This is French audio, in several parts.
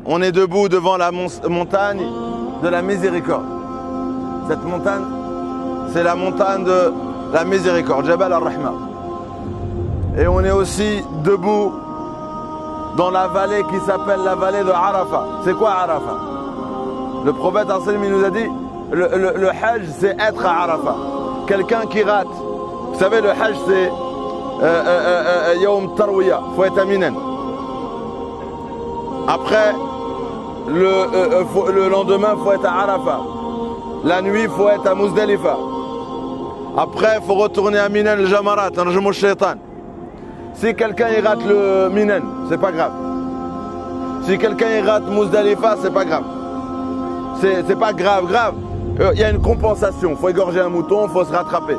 On est debout devant la montagne de la miséricorde. Cette montagne, c'est la montagne de la miséricorde, Jabal al-Rahma. Et on est aussi debout dans la vallée qui s'appelle la vallée de Arafat. C'est quoi Arafat? Le prophète il nous a dit, le hajj c'est être à Arafat. Quelqu'un qui rate. Vous savez, le hajj c'est Yawm Tarwiya, il faut être à Minan. Après, le lendemain, il faut être à Arafat. La nuit, il faut être à Muzdalifa. Après, il faut retourner à Minan, le Jamarat, un Najm Shaitan. Si quelqu'un il rate le Minan, c'est pas grave. Si quelqu'un il rate Muzdalifa, c'est pas grave. C'est pas grave. Il y a une compensation. Il faut égorger un mouton, il faut se rattraper.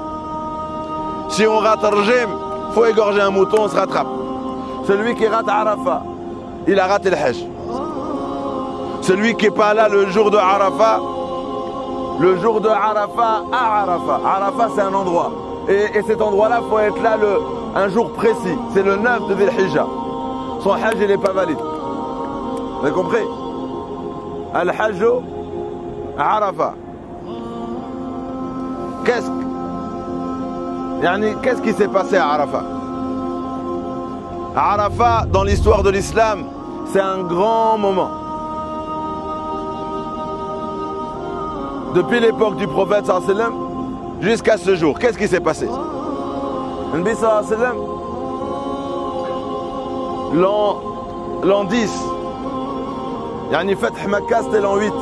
Si on rate Rajim, il faut égorger un mouton, on se rattrape. Celui qui rate Arafat, il a raté le Hajj. Celui qui n'est pas là le jour de Arafat, à Arafat. Arafat, c'est un endroit. Et cet endroit-là, il faut être là un jour précis. C'est le 9 de Dhul Hijjah. Son Hajj, il n'est pas valide. Vous avez compris? Al-Hajj à Arafat. Qu'est-ce qui s'est passé à Arafat? À Arafat, dans l'histoire de l'islam, c'est un grand moment. Depuis l'époque du prophète sallallahu alayhi wa sallam jusqu'à ce jour, qu'est-ce qui s'est passé? Le Nabi sallallahu alayhi wa sallam, l'an 10, yani Fath Makkah c'était l'an 8.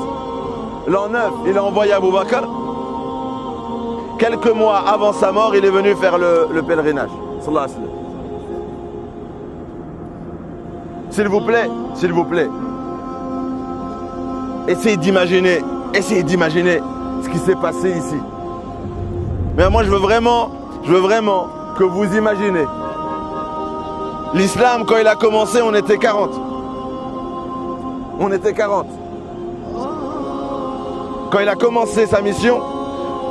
L'an 9, il a envoyé Abu Bakr. Quelques mois avant sa mort, il est venu faire le pèlerinage. Sallallahu alayhi wa sallam. S'il vous plaît, essayez d'imaginer ce qui s'est passé ici. Mais moi, je veux vraiment que vous imaginez. L'islam, quand il a commencé, on était 40. On était 40. Quand il a commencé sa mission,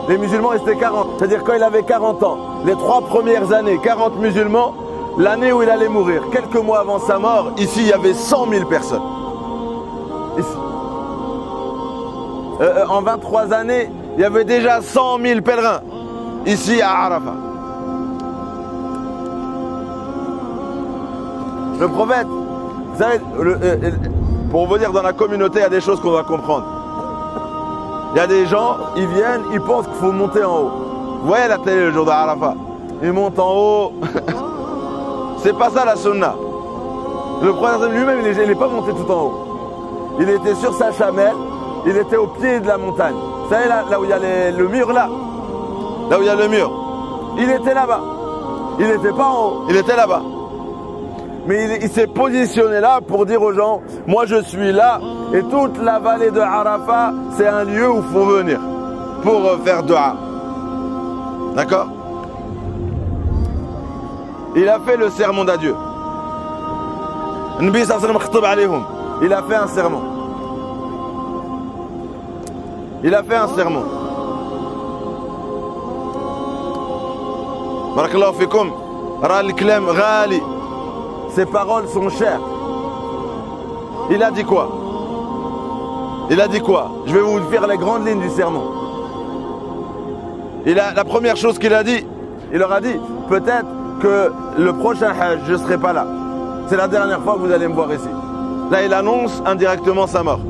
les musulmans étaient 40. C'est-à-dire quand il avait 40 ans, les 3 premières années, 40 musulmans, l'année où il allait mourir, quelques mois avant sa mort, ici il y avait 100 000 personnes. Ici. En 23 années, il y avait déjà 100 000 pèlerins. Ici à Arafat. Le prophète, vous savez, pour vous dire, dans la communauté, il y a des choses qu'on doit comprendre. Il y a des gens, ils viennent, ils pensent qu'il faut monter en haut. Vous voyez la télé le jour de Arafat, ils montent en haut. C'est pas ça la sunna. Le prophète lui-même, il n'est pas monté tout en haut. Il était sur sa chamelle, il était au pied de la montagne. Vous savez là où il y a le mur là où il y a le mur. Il était là-bas. Il n'était pas en haut, il était là-bas. Mais il s'est positionné là pour dire aux gens, moi je suis là et toute la vallée de Arafat, c'est un lieu où il faut venir pour faire dua. D'accord? Il a fait le sermon d'adieu. Nabi sallallahu alayhi wa sallam, il a fait un sermon. Il a fait un sermon. Barakallahu fikum. Ral kalam ghali. Ses paroles sont chères. Il a dit quoi? Il a dit quoi? Je vais vous faire les grandes lignes du sermon. La première chose qu'il a dit, il leur a dit, peut-être que le prochain Hajj, je ne serai pas là. C'est la dernière fois que vous allez me voir ici. Là, il annonce indirectement sa mort.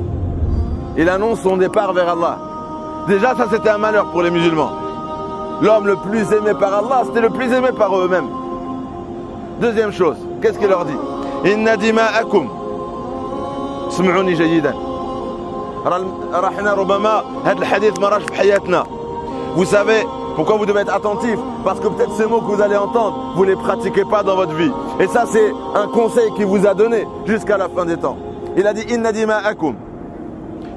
Il annonce son départ vers Allah. Déjà, ça c'était un malheur pour les musulmans. L'homme le plus aimé par Allah, c'était le plus aimé par eux-mêmes. Deuxième chose, qu'est-ce qu'il leur dit? Inna dima'akum. Sm'ouni jayidan. Rahna rubama, had al-hadith marash fi hayatna. Vous savez pourquoi vous devez être attentif? Parce que peut-être ces mots que vous allez entendre, vous ne les pratiquez pas dans votre vie. Et ça, c'est un conseil qu'il vous a donné jusqu'à la fin des temps. Il a dit Inna dima'akum,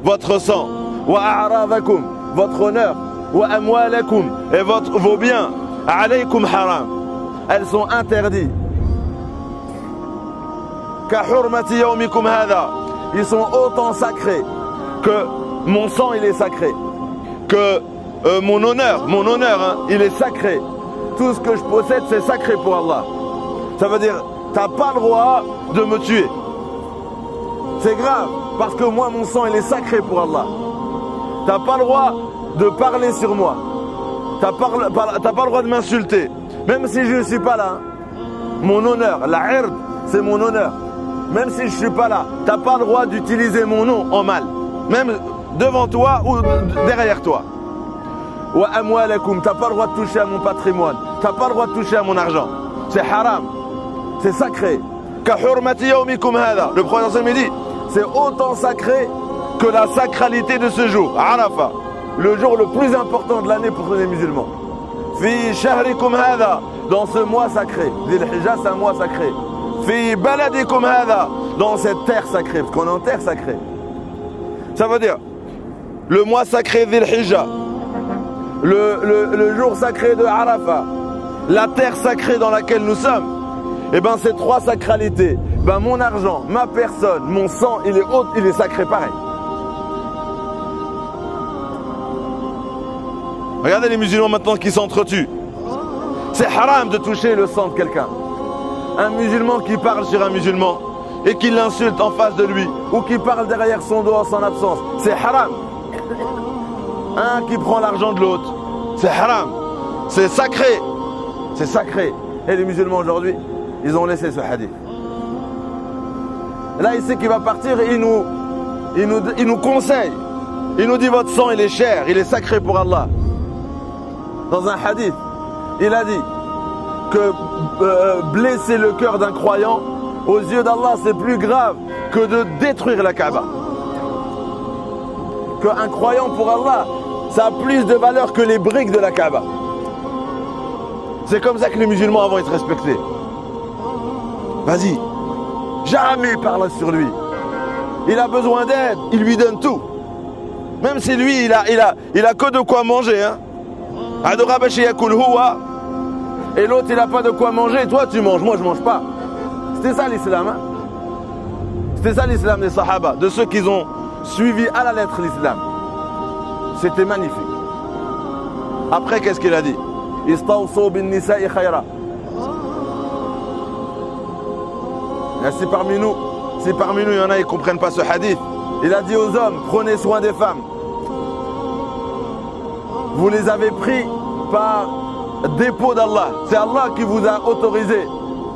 votre sang, wa a'radakum, votre honneur, wa amwalakum, et vos biens, alaykum haram, elles sont interdites. Ka hurmati yawmikum hadha, ils sont autant sacrés que mon sang il est sacré, que mon honneur hein, il est sacré. Tout ce que je possède c'est sacré pour Allah. Ça veut dire t'as pas le droit de me tuer. C'est grave. parce que moi, mon sang, il est sacré pour Allah. Tu n'as pas le droit de parler sur moi. Tu n'as pas le droit de m'insulter. Même si je ne suis pas là. Mon honneur, la ird, c'est mon honneur. Même si je ne suis pas là, tu n'as pas le droit d'utiliser mon nom en mal. Même devant toi ou derrière toi. Wa amwalakum, tu n'as pas le droit de toucher à mon patrimoine. Tu n'as pas le droit de toucher à mon argent. C'est haram. C'est sacré. Ka hurmati yawmikum hada. Le prophète dit, c'est autant sacré que la sacralité de ce jour. Arafat. Le jour le plus important de l'année pour les musulmans. Fi shahrikum hada. Dans ce mois sacré. Dhil Hijja, c'est un mois sacré. Fi baladikum hada. Dans cette terre sacrée. Parce qu'on est en terre sacrée. Ça veut dire, le mois sacré Dhil Hijja. Le jour sacré de Arafat, la terre sacrée dans laquelle nous sommes, et bien ces trois sacralités, ben mon argent, ma personne, mon sang, il est sacré pareil. Regardez les musulmans maintenant qui s'entretuent. C'est haram de toucher le sang de quelqu'un. Un musulman qui parle sur un musulman et qui l'insulte en face de lui ou qui parle derrière son dos en son absence, c'est haram. Un qui prend l'argent de l'autre, c'est haram, c'est sacré, c'est sacré. Et les musulmans aujourd'hui, ils ont laissé ce hadith. Là, il sait qu'il va partir et il nous conseille. Il nous dit votre sang, il est cher, il est sacré pour Allah. Dans un hadith, il a dit que blesser le cœur d'un croyant, aux yeux d'Allah, c'est plus grave que de détruire la Kaaba. Qu'un croyant pour Allah, ça a plus de valeur que les briques de la Kaaba. C'est comme ça que les musulmans avant ils se respectaient. Vas-y, jamais parle sur lui. Il a besoin d'aide, il lui donne tout. Même si lui, il a que de quoi manger. Hein. Et l'autre, il n'a pas de quoi manger. Toi, tu manges, moi, je ne mange pas. C'était ça l'islam. Hein. C'était ça l'islam des Sahaba, de ceux qui ont suivi à la lettre l'islam. C'était magnifique. Après, qu'est-ce qu'il a dit? Istawsaw bin nisa'i khayra. Si parmi nous, il y en a qui ne comprennent pas ce hadith, il a dit aux hommes, prenez soin des femmes. Vous les avez pris par dépôt d'Allah. C'est Allah qui vous a autorisé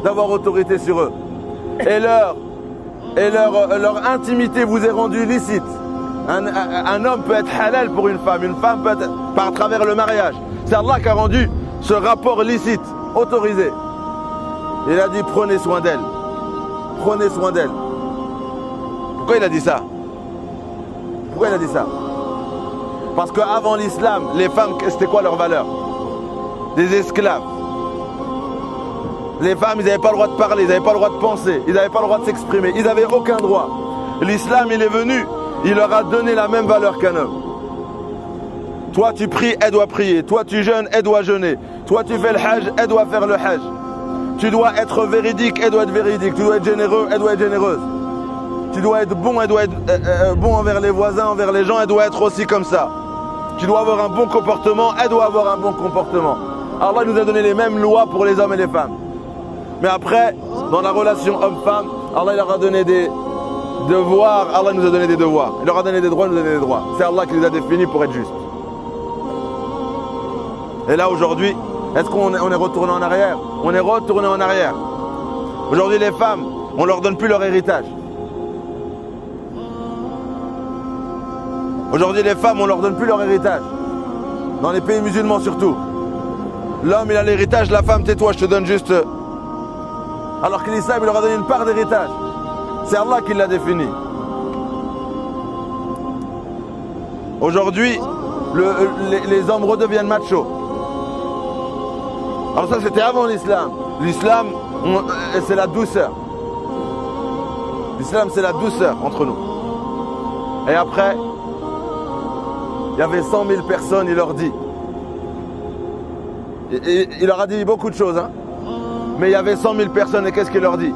d'avoir autorité sur eux. Et leur intimité vous est rendue licite. Un homme peut être halal pour une femme peut être par travers le mariage. C'est Allah qui a rendu ce rapport licite, autorisé. Il a dit prenez soin d'elle. Prenez soin d'elle. Pourquoi il a dit ça? Pourquoi il a dit ça? Parce qu'avant l'islam, les femmes, c'était quoi leur valeur? Des esclaves. Les femmes, ils n'avaient pas le droit de parler, ils n'avaient pas le droit de penser, ils n'avaient pas le droit de s'exprimer, ils n'avaient aucun droit. L'islam, il est venu, il leur a donné la même valeur qu'un homme. Toi, tu pries, elle doit prier. Toi, tu jeûnes, elle doit jeûner. Toi, tu fais le hajj, elle doit faire le hajj. Tu dois être véridique, elle doit être véridique. Tu dois être généreux, elle doit être généreuse. Tu dois être bon, elle doit être bon envers les voisins, envers les gens, elle doit être aussi comme ça. Tu dois avoir un bon comportement, elle doit avoir un bon comportement. Allah nous a donné les mêmes lois pour les hommes et les femmes. Mais après, dans la relation homme-femme, Allah leur a donné des devoirs, Allah nous a donné des devoirs. Il leur a donné des droits, il nous a donné des droits. C'est Allah qui les a définis pour être juste. Et là aujourd'hui, est-ce qu'on est retourné en arrière? On est retourné en arrière. Aujourd'hui les femmes, on ne leur donne plus leur héritage. Aujourd'hui les femmes, on ne leur donne plus leur héritage. Dans les pays musulmans surtout. L'homme il a l'héritage, la femme tais-toi, je te donne juste... Alors que l'islam il leur a donné une part d'héritage. C'est Allah qui l'a défini. Aujourd'hui, les hommes redeviennent machos. Alors ça c'était avant l'islam. L'islam c'est la douceur. L'islam c'est la douceur entre nous. Et après, il y avait 100 000 personnes, il leur dit. Il leur a dit beaucoup de choses. Hein. Mais il y avait 100 000 personnes et qu'est-ce qu'il leur dit?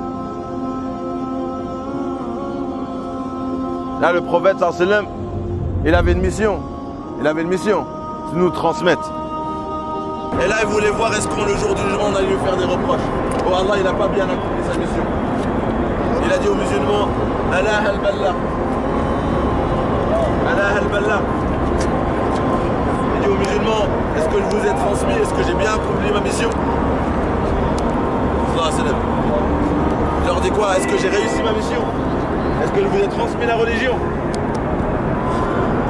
Là le prophète sallallahu alayhi wa sallam, il avait une mission. Il avait une mission. C'est de nous transmettre. Et là, il voulait voir est-ce qu'on le jour du jugement on allait lui faire des reproches. Oh Allah, il n'a pas bien accompli sa mission. Il a dit aux musulmans, Allah al-Ballah, transmis? Est-ce que j'ai bien accompli ma mission? Il leur dit quoi? Est-ce que j'ai réussi ma mission? Est-ce que je vous ai transmis la religion?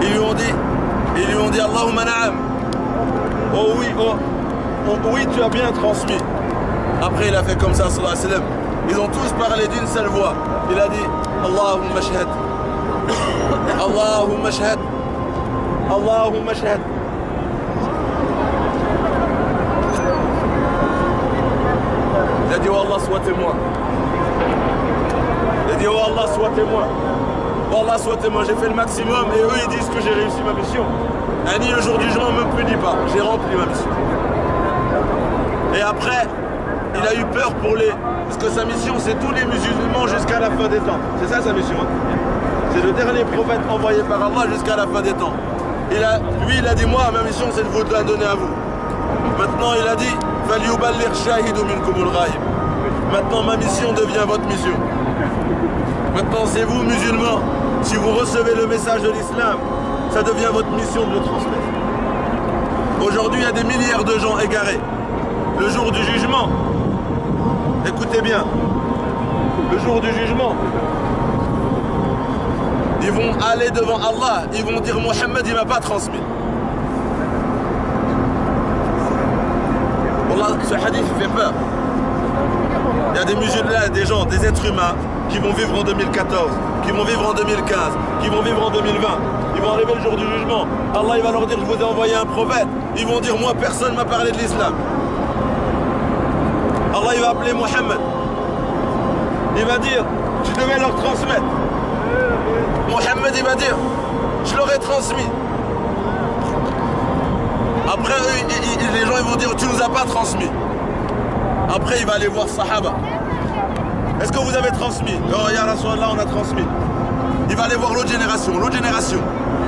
Ils lui ont dit Allahumma na'am. Oh oui, oui, tu as bien transmis. Après il a fait comme ça, sallallahu alayhi wa sallam. Ils ont tous parlé d'une seule voix. Il a dit Allahumma shahad. Allahumma shahad. Allahumma shahad. Il a dit, oh Allah, sois témoin. Il a dit, oh Allah, sois témoin. Oh Allah, sois témoin. J'ai fait le maximum et eux, ils disent que j'ai réussi ma mission. Ani, le jour du jugement, ne me punit pas. J'ai rempli ma mission. Et après, il a eu peur pour les... Parce que sa mission, c'est tous les musulmans jusqu'à la fin des temps. C'est ça sa mission. C'est le dernier prophète envoyé par Allah jusqu'à la fin des temps. Lui, il a dit, moi, ma mission, c'est de vous la donner à vous. Maintenant, il a dit, maintenant, ma mission devient votre mission. Maintenant, c'est vous, musulmans. Si vous recevez le message de l'islam, ça devient votre mission de le transmettre. Aujourd'hui, il y a des milliards de gens égarés. Le jour du jugement, écoutez bien, le jour du jugement, ils vont aller devant Allah, ils vont dire Mohammed, il ne m'a pas transmis. Wallah, ce hadith fait peur. Il y a des musulmans, des gens, des êtres humains qui vont vivre en 2014, qui vont vivre en 2015, qui vont vivre en 2020. Ils vont arriver le jour du jugement. Allah il va leur dire, je vous ai envoyé un prophète. Ils vont dire, moi personne ne m'a parlé de l'islam. Allah il va appeler Mohammed. Il va dire, tu devais leur transmettre. Mohammed il va dire, je leur ai transmis. Après les gens ils vont dire, tu nous as pas transmis. Après il va aller voir Sahaba. Est-ce que vous avez transmis? Oh ya Rasulallah, on a transmis. Il va aller voir l'autre génération,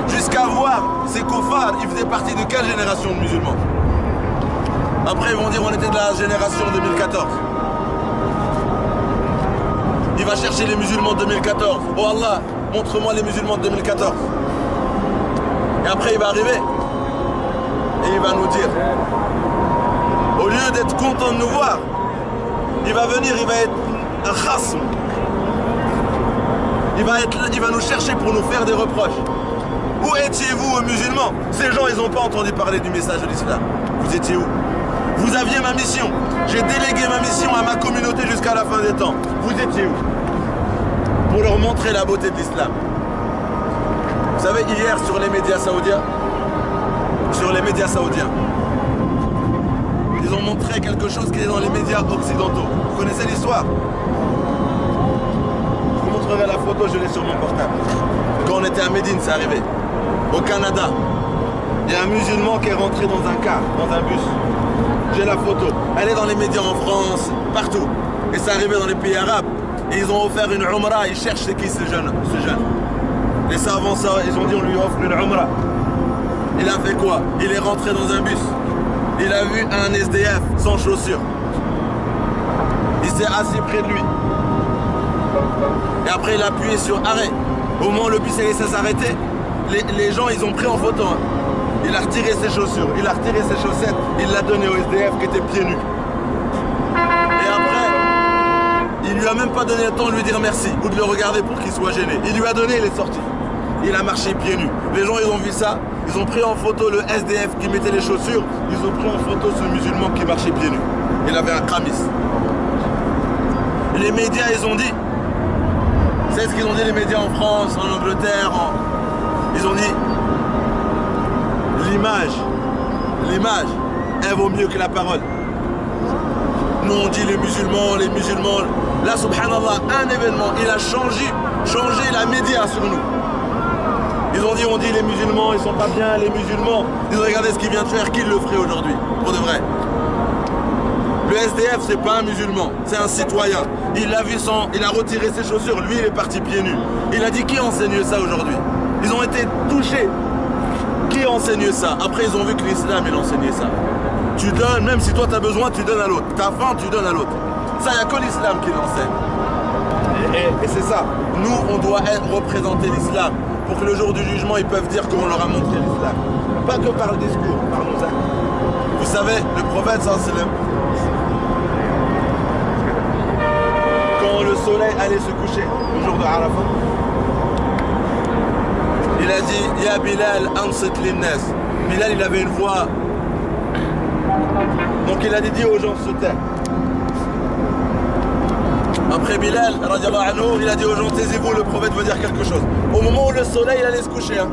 jusqu'à voir ces koufars, ils faisaient partie de quelle génération de musulmans? Après ils vont dire, on était de la génération 2014. Il va chercher les musulmans de 2014. Oh Allah, montre-moi les musulmans de 2014. Et après il va arriver et il va nous dire, au lieu d'être content de nous voir, il va venir, il va être un khasm. Il va nous chercher pour nous faire des reproches. Où étiez-vous, musulmans? Ces gens, ils n'ont pas entendu parler du message de l'islam. Vous étiez où? Vous aviez ma mission. J'ai délégué ma mission à ma communauté jusqu'à la fin des temps. Vous étiez où? Pour leur montrer la beauté de l'islam. Vous savez, hier, sur les médias saoudiens, ils ont montré quelque chose qui est dans les médias occidentaux. Vous connaissez l'histoire? Je vous montrerai la photo, je l'ai sur mon portable. Quand on était à Médine, c'est arrivé. Au Canada, il y a un musulman qui est rentré dans un car, dans un bus. J'ai la photo. Elle est dans les médias en France, partout. Et c'est arrivé dans les pays arabes. Et ils ont offert une umrah. Ils cherchent c'est qui ce jeune. Les savants, ils ont dit on lui offre une umrah. Il a fait quoi? Il est rentré dans un bus. Il a vu un SDF sans chaussures. Il s'est assis près de lui. Et après il a appuyé sur arrêt. Au moment où le bus a laissé s'arrêter, les gens ils ont pris en photo. Hein. Il a retiré ses chaussures, il a retiré ses chaussettes, il l'a donné au SDF qui était pieds nus. Et après, il lui a même pas donné le temps de lui dire merci ou de le regarder pour qu'il soit gêné. Il lui a donné, il est sorti. Il a marché pieds nus. Les gens ils ont vu ça, ils ont pris en photo le SDF qui mettait les chaussures, ils ont pris en photo ce musulman qui marchait pieds nus. Il avait un khamis. Les médias ils ont dit, c'est ce qu'ils ont dit les médias en France, en Angleterre, ils ont dit l'image, elle vaut mieux que la parole. Nous on dit les musulmans. Là subhanallah, un événement, il a changé la média sur nous. On dit les musulmans, ils sont pas bien, les musulmans. Ils ont regardé ce qu'il vient de faire, qui le ferait aujourd'hui, pour de vrai. Le SDF, c'est pas un musulman, c'est un citoyen. Il a retiré ses chaussures, lui il est parti pieds nus. Il a dit qui enseigne ça aujourd'hui? Ils ont été touchés. Qui enseigne ça? Après ils ont vu que l'islam il enseignait ça. Tu donnes, même si toi tu as besoin, tu donnes à l'autre. T'as faim, tu donnes à l'autre. Ça, il n'y a que l'islam qui l'enseigne. Et c'est ça. Nous, on doit représenter l'islam pour que le jour du jugement, ils peuvent dire qu'on leur a montré l'islam. Pas que par le discours, par nos actes. Vous savez, le prophète sallam, quand le soleil allait se coucher le jour de Arafat, il a dit Ya Bilal ansit linnas. Bilal, il avait une voix. Donc il a dit aux gens de se taire. Après Bilal, radiallahu anhu, il a dit aux gens taisez-vous, le prophète veut dire quelque chose. Au moment où le soleil il allait se coucher, hein.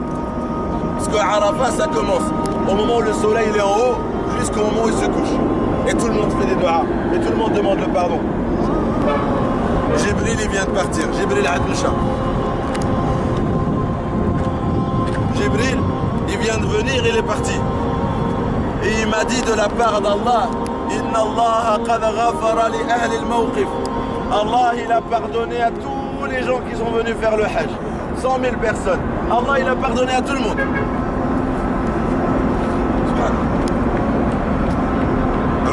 Parce que Arafat ça commence au moment où le soleil il est en haut jusqu'au moment où il se couche. Et tout le monde fait des doigts. Et tout le monde demande le pardon. Jibril il vient de partir. Jibril Admisha. Jibril il vient de venir, il est parti. Et il m'a dit de la part d'Allah Inna Allah qad ghafara li ahli al-mawqif. Allah il a pardonné à tous les gens qui sont venus faire le Hajj. 100 000 personnes. Allah il a pardonné à tout le monde.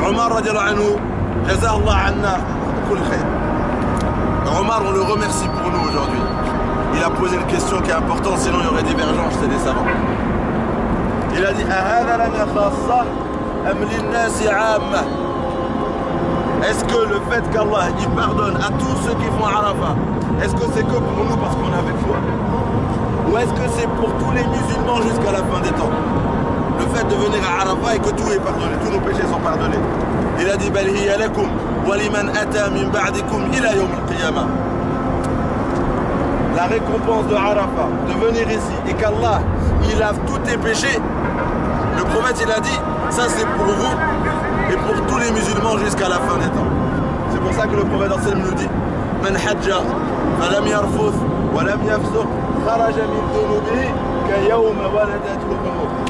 Omar radiallahu anhu, Jaza Allah anna kul khair. Omar on le remercie pour nous aujourd'hui. Il a posé une question qui est importante, sinon il y aurait divergence chez les savants. Il a dit est-ce que le fait qu'Allah il pardonne à tous ceux qui font Arafat, est-ce que c'est que pour nous parce qu'on avait foi? Ou est-ce que c'est pour tous les musulmans jusqu'à la fin des temps? Le fait de venir à Arafat et que tout est pardonné, tous nos péchés sont pardonnés. Il a dit bal hiya lakum wa liman ata min ba'dikum ila yawm al-qiyamah. La récompense de Arafat, de venir ici et qu'Allah il lave tous tes péchés. Le prophète il a dit ça c'est pour vous et pour tous les musulmans jusqu'à la fin des temps. C'est pour ça que le prophète nous dit Man hajja falam yarfuth wa lam yafsuq kharaja min dhunubihi ka yawma waladathu ummuh.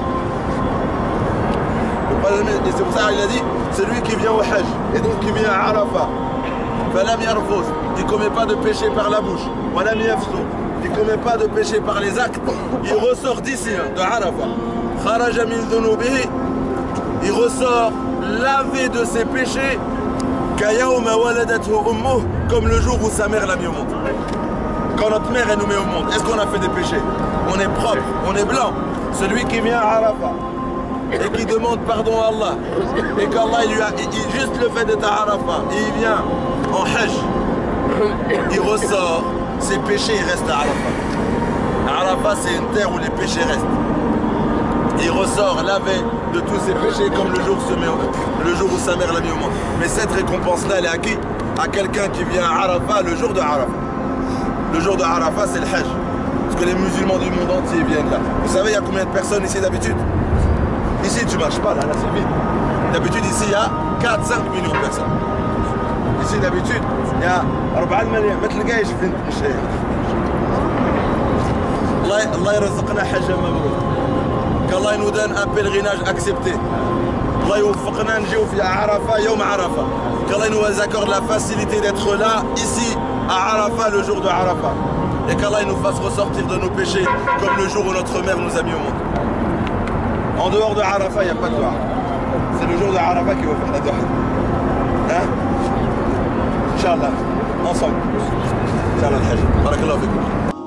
Et c'est pour ça qu'il a dit celui qui vient au Hajj et donc qui vient à Arafat falam yarfuth, qui ne commet pas de péché par la bouche, wa lam yafsuq, qui ne commet pas de péché par les actes, il ressort d'ici de Arafat. Kharaja min dhunubihi, il ressort lavé de ses péchés comme le jour où sa mère l'a mis au monde. Quand notre mère elle nous met au monde, est-ce qu'on a fait des péchés? On est propre, on est blanc. Celui qui vient à Arafat et qui demande pardon à Allah et qu'Allah il lui a juste le fait d'être à Arafat et il vient en Hajj, il ressort, ses péchés ils restent à Arafat. Arafat c'est une terre où les péchés restent. Il ressort lavé de tous ses péchés comme le jour où sa mère l'a mis au monde. Mais cette récompense-là, elle est à qui? À quelqu'un qui vient à Arafat le jour de Arafat. Le jour de Arafat, c'est le Hajj. Parce que les musulmans du monde entier viennent là. Vous savez, il y a combien de personnes ici d'habitude? Ici, tu marches pas, là c'est vide. D'habitude, ici, il y a 4-5 millions de personnes. Ici, d'habitude, il y a 4 millions. مثل الجاي فين مشي. الله يرزقنا حجة مبرور. qu'Allah nous donne un pèlerinage accepté. Allah يوفقنا نجيو في عرفة يوم عرفة. qu'Allah nous accorde la facilité d'être là, ici, à Arafat, le jour de Arafat. Et qu'Allah nous fasse ressortir de nos péchés comme le jour où notre mère nous a mis au monde. En dehors de Arafat, il n'y a pas de dua. C'est le jour de Arafat qui va faire la dua. Hein? Inch'Allah, ensemble. Inch'Allah, Hajj. Barakallahu fikum.